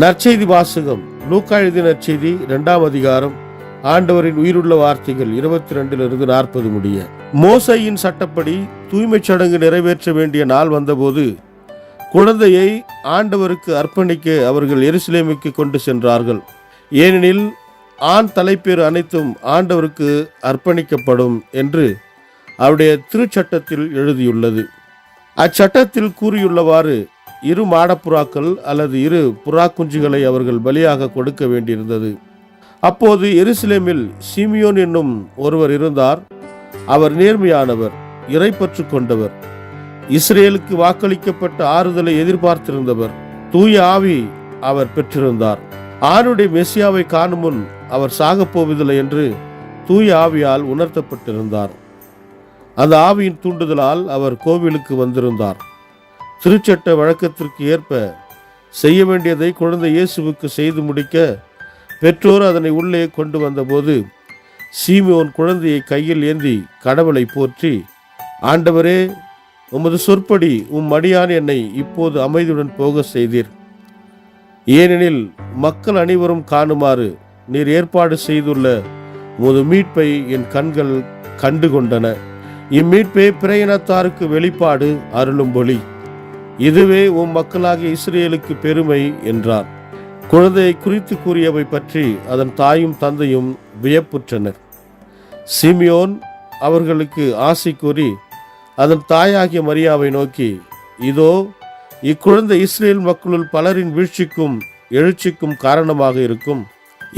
நற்செய்தி வாசகம். லூக்கா எழுதிய நற்செய்தி 2ஆம் அதிகாரம். ஆண்டவரின் உயிருள்ள வார்த்தைகள் 22 40 முடிய. மோசேயின் சட்டப்படி தூய்மைச் சடங்கு நிறைவேற்ற வேண்டிய நாள் வந்தபோது குழந்தையை ஆண்டவருக்கு அர்ப்பணிக்க அவர்கள் எருசலேமுக்கு கொண்டு சென்றார்கள். ஏனெனில் ஆண் தலைப்பேறு அனைத்தும் ஆண்டவருக்கு அர்ப்பணிக்கப்படும் என்று அவருடைய திருச்சட்டத்தில் எழுதியுள்ளது. அச்சட்டத்தில் கூறியுள்ளவாறு 2 மாடப்புறாக்கள் அல்லது 2 புறா குஞ்சுகளை அவர்கள் பலியாக கொடுக்க வேண்டியிருந்தது. அப்போது எருசலேமில் சிமியோன் என்னும் ஒருவர் இருந்தார். அவர் நேர்மையானவர், இறைப்பற்று கொண்டவர், இஸ்ரேலுக்கு வாக்களிக்கப்பட்ட ஆறுதலை எதிர்பார்த்திருந்தவர். தூய ஆவி அவர் பெற்றிருந்தார். ஆணுடைய மெசியாவை காணும் முன் அவர் சாகப்போவதில்லை என்று தூய ஆவியால் உணர்த்தப்பட்டிருந்தார். அந்த ஆவியின் தூண்டுதலால் அவர் கோவிலுக்கு வந்திருந்தார். திருச்சட்ட வழக்கத்திற்கு ஏற்ப செய்ய வேண்டியதை குழந்தை இயேசுவுக்கு செய்து முடிக்க பெற்றோர் அதனை உள்ளே கொண்டு வந்தபோது சீமோன் குழந்தையை கையில் ஏந்தி கடவுளை போற்றி, ஆண்டவரே, உமது சொற்படி அடியான் என்னை இப்போது அமைதியுடன் போக செய்தீர். ஏனெனில் மக்கள் அனைவரும் காணுமாறு நீர் ஏற்பாடு செய்துள்ள உமது மீட்பை என் கண்கள் கண்டு கொண்டன. இம்மீட்பே பிற இனத்தாருக்கு வெளிப்பாடு அருளும் ஒளி. இதுவே மக்களாகிய இஸ்ரேலுக்கு பெருமை என்றார். குழந்தையை குறித்து கூறியவை பற்றி அதன் தாயும் தந்தையும் வியப்புற்றனர். சிமியோன் அவர்களுக்கு ஆசை கூறி அதன் தாயாகிய மரியாவை நோக்கி, இதோ இக்குழந்தை இஸ்ரேல் மக்களுள் பலரின் வீழ்ச்சிக்கும் எழுச்சிக்கும் காரணமாக இருக்கும்,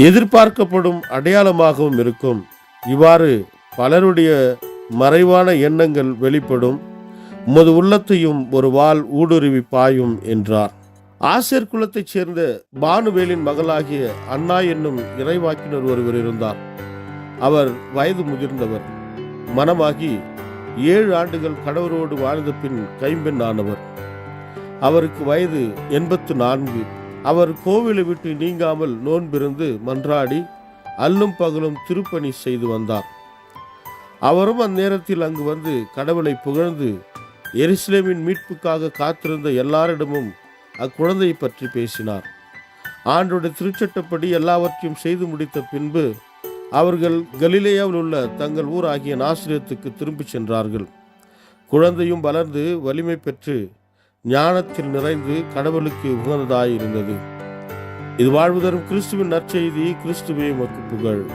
எதிர்பார்க்கப்படும் அடையாளமாகவும் இருக்கும். இவ்வாறு பலருடைய மறைவான எண்ணங்கள் வெளிப்படும். உமது உள்ளத்தையும் ஒரு வாள் ஊடுருவி பாயும் என்றார். ஆசேர் குலத்தைச் சேர்ந்த பானுவேலின் மகளாகிய அன்னா என்னும் இறைவாக்கினர் ஒருவர் இருந்தார். அவர் வயது முதிர்ந்தவர், மணமாகி 7 ஆண்டுகள் கணவரோடு வாழ்ந்த பின் கைம்பெண் ஆனவர். அவருக்கு வயது 84. அவர் கோவிலை விட்டு நீங்காமல் நோன்பிருந்து மன்றாடி அல்லும் பகலும் திருப்பணி செய்து வந்தார். அவரும் அந்நேரத்தில் அங்கு வந்து கடவுளை புகழ்ந்து எருசலேமின் மீட்புக்காக காத்திருந்த எல்லாரிடமும் அக்குழந்தையை பற்றி பேசினார். ஆண்டோட திருச்சட்டப்படி எல்லாவற்றையும் செய்து முடித்த பின்பு அவர்கள் கலிலேயாவில் உள்ள தங்கள் ஊர் ஆகிய நாசரேத்துக்கு திரும்பிச் சென்றார்கள். குழந்தையும் வளர்ந்து வலிமை பெற்று ஞானத்தில் நிறைந்து கடவுளுக்கு உகந்ததாயிருந்தது. இது வாழ்வு தரும் கிறிஸ்துவின் நற்செய்தி. கிறிஸ்துவே உமக்கு புகழ்.